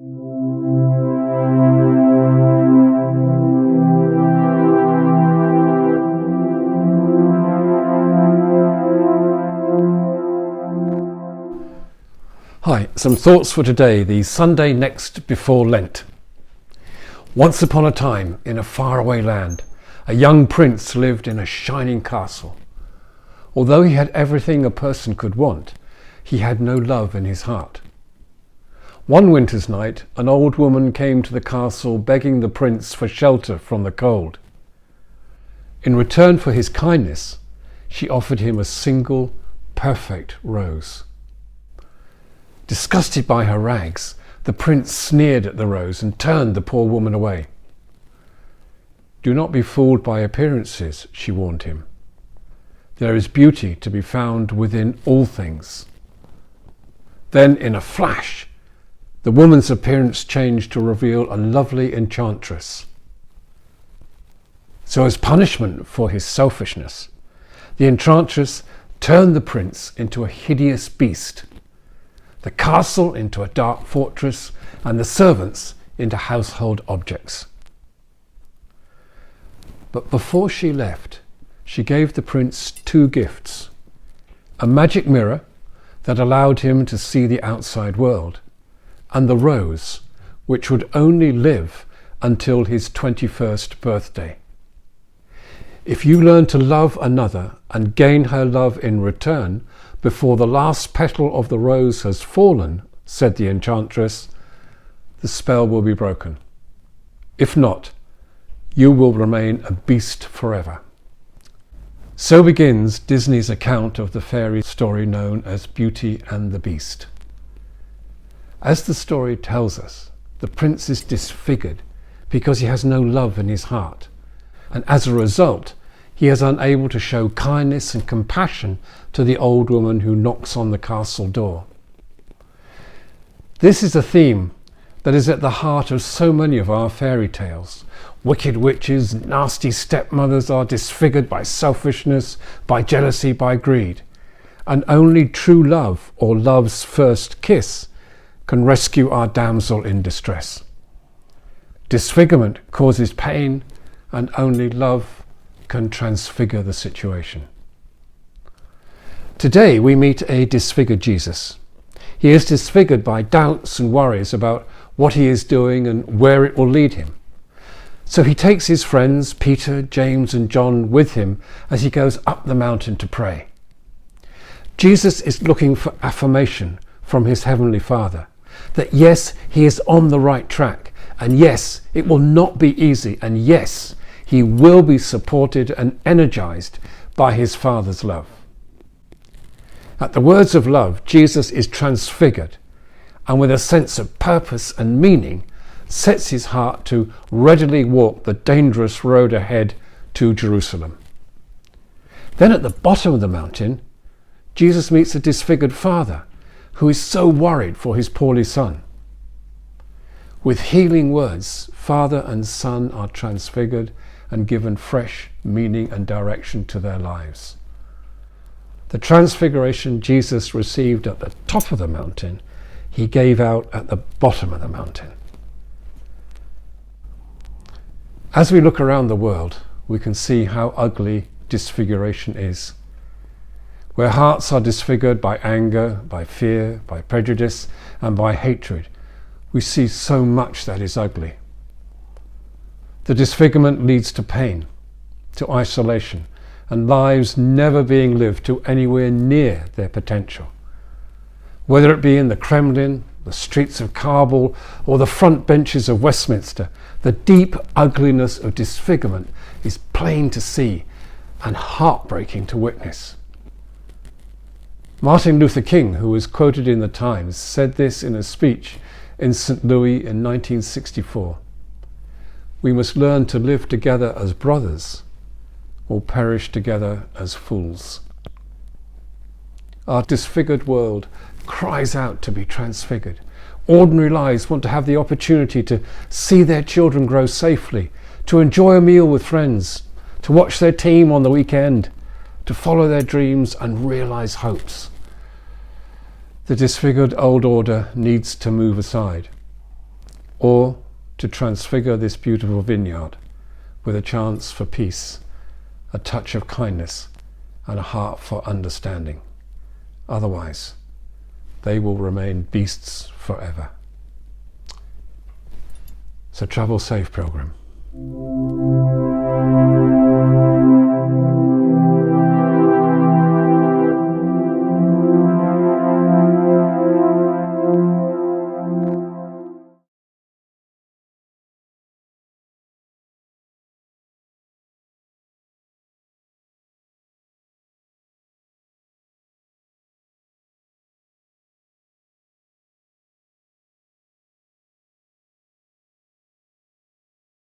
Hi, some thoughts for today, the Sunday next before Lent. Once upon a time, in a faraway land, a young prince lived in a shining castle. Although he had everything a person could want, he had no love in his heart. One winter's night, an old woman came to the castle begging the prince for shelter from the cold. In return for his kindness, she offered him a single, perfect rose. Disgusted by her rags, the prince sneered at the rose and turned the poor woman away. "Do not be fooled by appearances," she warned him. "There is beauty to be found within all things." Then, in a flash, the woman's appearance changed to reveal a lovely enchantress. So, as punishment for his selfishness, the enchantress turned the prince into a hideous beast, the castle into a dark fortress, and the servants into household objects. But before she left, she gave the prince two gifts: a magic mirror that allowed him to see the outside world, and the rose, which would only live until his 21st birthday. If you learn to love another and gain her love in return before the last petal of the rose has fallen, said the enchantress, the spell will be broken. If not, you will remain a beast forever. So begins Disney's account of the fairy story known as Beauty and the Beast. As the story tells us, the prince is disfigured because he has no love in his heart, and as a result, he is unable to show kindness and compassion to the old woman who knocks on the castle door. This is a theme that is at the heart of so many of our fairy tales. Wicked witches, nasty stepmothers are disfigured by selfishness, by jealousy, by greed. And only true love, or love's first kiss, can rescue our damsel in distress. Disfigurement causes pain, and only love can transfigure the situation. Today we meet a disfigured Jesus. He is disfigured by doubts and worries about what he is doing and where it will lead him. So he takes his friends Peter, James and John with him as he goes up the mountain to pray. Jesus is looking for affirmation from his heavenly Father that yes, he is on the right track, and yes, it will not be easy, and yes, he will be supported and energized by his Father's love. At the words of love, Jesus is transfigured, and with a sense of purpose and meaning, sets his heart to readily walk the dangerous road ahead to Jerusalem. Then at the bottom of the mountain, Jesus meets a disfigured father who is so worried for his poorly son. With healing words, father and son are transfigured and given fresh meaning and direction to their lives. The transfiguration Jesus received at the top of the mountain, he gave out at the bottom of the mountain. As we look around the world, we can see how ugly disfiguration is. Where hearts are disfigured by anger, by fear, by prejudice, and by hatred, we see so much that is ugly. The disfigurement leads to pain, to isolation, and lives never being lived to anywhere near their potential. Whether it be in the Kremlin, the streets of Kabul, or the front benches of Westminster, the deep ugliness of disfigurement is plain to see and heartbreaking to witness. Martin Luther King, who was quoted in the Times, said this in a speech in St. Louis in 1964. "We must learn to live together as brothers or perish together as fools." Our disfigured world cries out to be transfigured. Ordinary lives want to have the opportunity to see their children grow safely, to enjoy a meal with friends, to watch their team on the weekend, to follow their dreams and realize hopes. The disfigured old order needs to move aside. or to transfigure this beautiful vineyard with a chance for peace, a touch of kindness, and a heart for understanding. Otherwise, they will remain beasts forever. So travel safe, pilgrim.